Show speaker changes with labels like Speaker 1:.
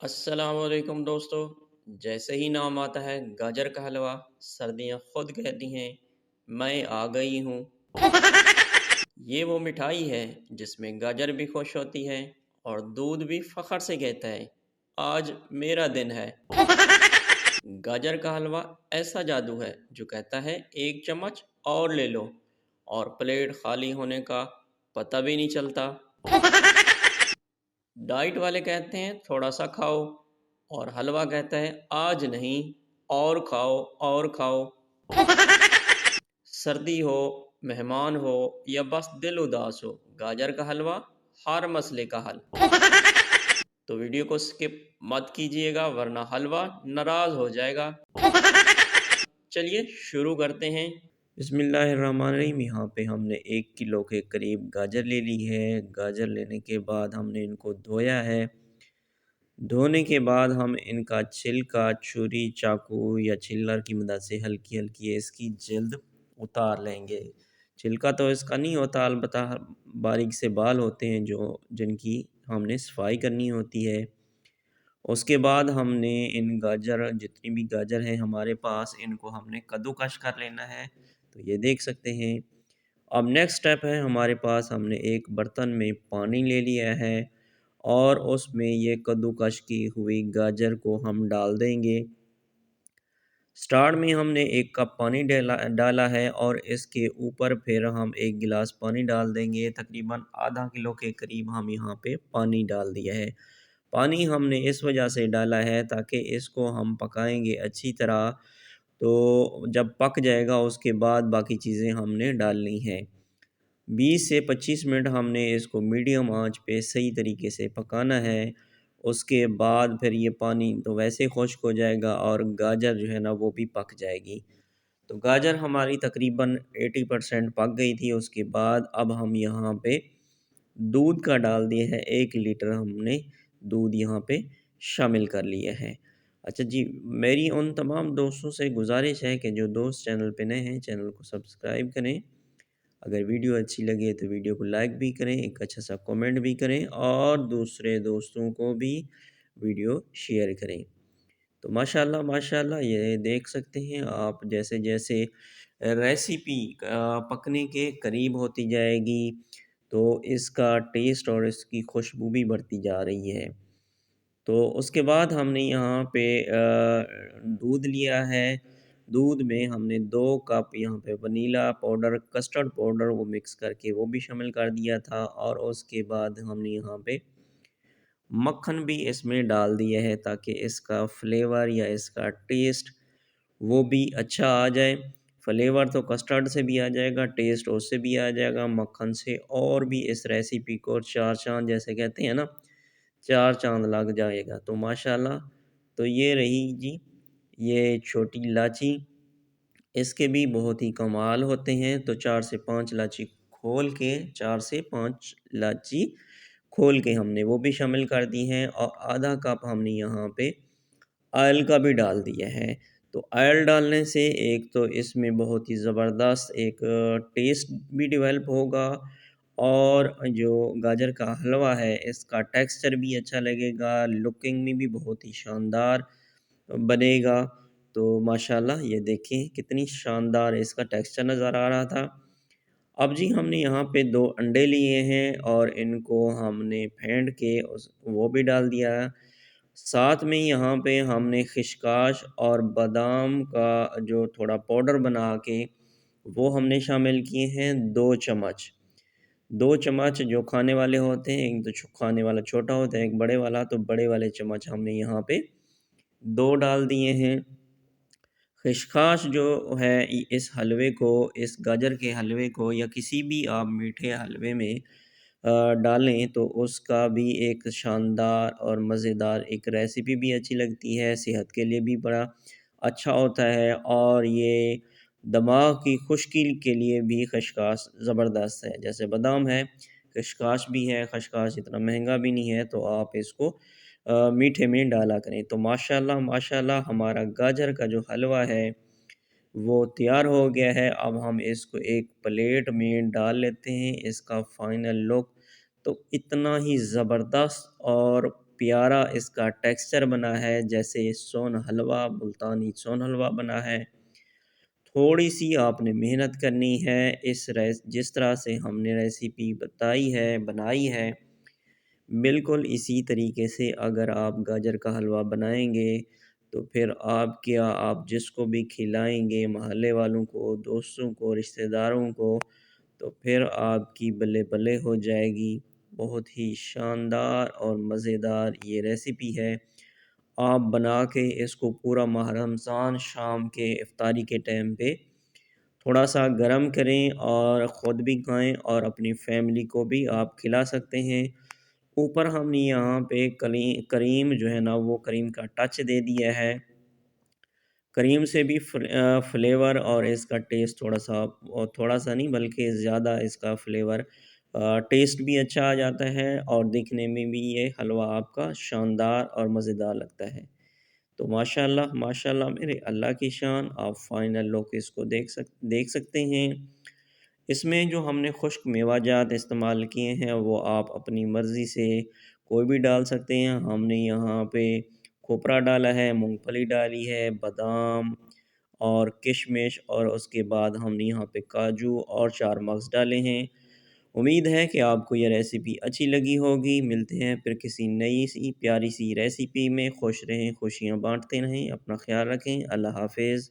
Speaker 1: السلام علیکم دوستو، جیسے ہی نام آتا ہے گاجر کا حلوہ، سردیاں خود کہتی ہیں میں آ گئی ہوں۔ یہ وہ مٹھائی ہے جس میں گاجر بھی خوش ہوتی ہے اور دودھ بھی فخر سے کہتا ہے آج میرا دن ہے۔ گاجر کا حلوہ ایسا جادو ہے جو کہتا ہے ایک چمچ اور لے لو اور پلیٹ خالی ہونے کا پتہ بھی نہیں چلتا۔ ڈائٹ والے کہتے ہیں تھوڑا سا کھاؤ اور حلوہ کہتا ہے آج نہیں، اور کھاؤ اور کھاؤ۔ سردی ہو، مہمان ہو یا بس دل اداس ہو، گاجر کا حلوہ ہر مسئلے کا حل۔ تو ویڈیو کو سکپ مت کیجیے گا ورنہ حلوہ ناراض ہو جائے گا۔ چلیے شروع کرتے ہیں۔ بسم اللہ الرحمن الرحیم۔ یہاں پہ ہم نے 1 کلو کے قریب گاجر لے لی ہے۔ گاجر لینے کے بعد ہم نے ان کو دھویا ہے۔ دھونے کے بعد ہم ان کا چھلکا چھری چاقو یا چھلر کی مدد سے ہلکی ہلکی اس کی جلد اتار لیں گے۔ چھلکا تو اس کا نہیں ہوتا، البتہ باریک سے بال ہوتے ہیں جن کی ہم نے صفائی کرنی ہوتی ہے۔ اس کے بعد ہم نے جتنی بھی گاجر ہیں ہمارے پاس، ان کو ہم نے کدوکش کر لینا ہے۔ تو یہ دیکھ سکتے ہیں۔ اب نیکسٹ سٹیپ ہے، ہمارے پاس ہم نے ایک برتن میں پانی لے لیا ہے اور اس میں یہ کدوکش کی ہوئی گاجر کو ہم ڈال دیں گے۔ سٹارٹ میں ہم نے 1 کپ پانی ڈالا ہے اور اس کے اوپر پھر ہم 1 گلاس پانی ڈال دیں گے۔ تقریباً ½ کلو کے قریب ہم یہاں پہ پانی ڈال دیا ہے۔ پانی ہم نے اس وجہ سے ڈالا ہے تاکہ اس کو ہم پکائیں گے اچھی طرح، تو جب پک جائے گا اس کے بعد باقی چیزیں ہم نے ڈالنی ہیں۔ 20 سے 25 منٹ ہم نے اس کو میڈیم آنچ پہ صحیح طریقے سے پکانا ہے۔ اس کے بعد پھر یہ پانی تو ویسے خشک ہو جائے گا اور گاجر جو ہے نا وہ بھی پک جائے گی۔ تو گاجر ہماری تقریباً 80% پک گئی تھی۔ اس کے بعد اب ہم یہاں پہ دودھ کا ڈال دیا ہے، 1 لیٹر ہم نے دودھ یہاں پہ شامل کر لیا ہے۔ اچھا جی، میری ان تمام دوستوں سے گزارش ہے کہ جو دوست چینل پہ نئے ہیں چینل کو سبسکرائب کریں۔ اگر ویڈیو اچھی لگے تو ویڈیو کو لائک بھی کریں، ایک اچھا سا کومنٹ بھی کریں اور دوسرے دوستوں کو بھی ویڈیو شیئر کریں۔ تو ماشاءاللہ یہ دیکھ سکتے ہیں آپ، جیسے جیسے ریسیپی پکنے کے قریب ہوتی جائے گی تو اس کا ٹیسٹ اور اس کی خوشبو بھی بڑھتی جا رہی ہے۔ تو اس کے بعد ہم نے یہاں پہ دودھ لیا ہے۔ دودھ میں ہم نے 2 کپ یہاں پہ ونیلا پاؤڈر، کسٹرڈ پاؤڈر وہ مکس کر کے وہ بھی شامل کر دیا تھا، اور اس کے بعد ہم نے یہاں پہ مکھن بھی اس میں ڈال دیا ہے تاکہ اس کا فلیور یا اس کا ٹیسٹ وہ بھی اچھا آ جائے۔ فلیور تو کسٹرڈ سے بھی آ جائے گا، ٹیسٹ اس سے بھی آ جائے گا مکھن سے، اور بھی اس ریسیپی کو 4 چاند جیسے کہتے ہیں نا، 4 چاند لگ جائے گا۔ تو ماشاءاللہ تو یہ رہی جی یہ چھوٹی الائچی، اس کے بھی بہت ہی کمال ہوتے ہیں۔ تو 4 سے 5 الائچی کھول کے 4 سے 5 الائچی کھول کے ہم نے وہ بھی شامل کر دی ہیں، اور ½ کپ ہم نے یہاں پہ آئل کا بھی ڈال دیا ہے۔ تو آئل ڈالنے سے ایک تو اس میں بہت ہی زبردست ایک ٹیسٹ بھی ڈیولپ ہوگا، اور جو گاجر کا حلوہ ہے اس کا ٹیکسچر بھی اچھا لگے گا، لکنگ میں بھی بہت ہی شاندار بنے گا۔ تو ماشاءاللہ یہ دیکھیں کتنی شاندار اس کا ٹیکسچر نظر آ رہا تھا۔ اب جی ہم نے یہاں پہ 2 انڈے لیے ہیں اور ان کو ہم نے پھینٹ کے وہ بھی ڈال دیا ہے۔ ساتھ میں یہاں پہ ہم نے خشخاش اور بادام کا جو تھوڑا پاؤڈر بنا کے وہ ہم نے شامل کیے ہیں، 2 چمچ۔ 2 چمچ جو کھانے والے ہوتے ہیں، ایک تو کھانے والا چھوٹا ہوتا ہے ایک بڑے والا، تو بڑے والے چمچ ہم نے یہاں پہ 2 ڈال دیے ہیں۔ خشخاش جو ہے اس حلوے کو، اس گاجر کے حلوے کو یا کسی بھی آپ میٹھے حلوے میں ڈالیں تو اس کا بھی ایک شاندار اور مزیدار ایک ریسیپی بھی اچھی لگتی ہے، صحت کے لیے بھی بڑا اچھا ہوتا ہے، اور یہ دماغ کی خشکی کے لیے بھی خشخاش زبردست ہے۔ جیسے بادام ہے، خشخاش بھی ہے، خشخاش اتنا مہنگا بھی نہیں ہے، تو آپ اس کو میٹھے میں ڈالا کریں۔ تو ماشاءاللہ ہمارا گاجر کا جو حلوہ ہے وہ تیار ہو گیا ہے۔ اب ہم اس کو ایک پلیٹ میں ڈال لیتے ہیں۔ اس کا فائنل لک تو اتنا ہی زبردست اور پیارا اس کا ٹیکسچر بنا ہے، جیسے سون حلوہ، ملتانی سون حلوہ بنا ہے۔ تھوڑی سی آپ نے محنت کرنی ہے، جس طرح سے ہم نے ریسیپی بتائی ہے، بنائی ہے، بالکل اسی طریقے سے اگر آپ گاجر کا حلوہ بنائیں گے تو پھر آپ جس کو بھی کھلائیں گے، محلے والوں کو، دوستوں کو، رشتہ داروں کو، تو پھر آپ کی بلے بلے ہو جائے گی۔ بہت ہی شاندار اور مزیدار یہ ریسیپی ہے۔ آپ بنا کے اس کو پورا ماہ رمضان شام کے افطاری کے ٹائم پہ تھوڑا سا گرم کریں اور خود بھی کھائیں اور اپنی فیملی کو بھی آپ کھلا سکتے ہیں۔ اوپر ہم نے یہاں پہ کریم جو ہے نا، وہ کریم کا ٹچ دے دیا ہے۔ کریم سے بھی فلیور اور اس کا ٹیسٹ تھوڑا سا نہیں بلکہ زیادہ اس کا فلیور ٹیسٹ بھی اچھا آ جاتا ہے، اور دیکھنے میں بھی یہ حلوہ آپ کا شاندار اور مزیدار لگتا ہے۔ تو ماشاءاللہ میرے اللہ کی شان، آپ فائنل لک اس کو دیکھ سکتے ہیں۔ اس میں جو ہم نے خشک میوہ جات استعمال کیے ہیں وہ آپ اپنی مرضی سے کوئی بھی ڈال سکتے ہیں۔ ہم نے یہاں پہ کھوپرا ڈالا ہے، مونگ پھلی ڈالی ہے، بادام اور کشمش، اور اس کے بعد ہم نے یہاں پہ کاجو اور 4 مغز ڈالے ہیں۔ امید ہے کہ آپ کو یہ ریسیپی اچھی لگی ہوگی۔ ملتے ہیں پھر کسی نئی سی پیاری سی ریسیپی میں۔ خوش رہیں، خوشیاں بانٹتے رہیں، اپنا خیال رکھیں۔ اللہ حافظ۔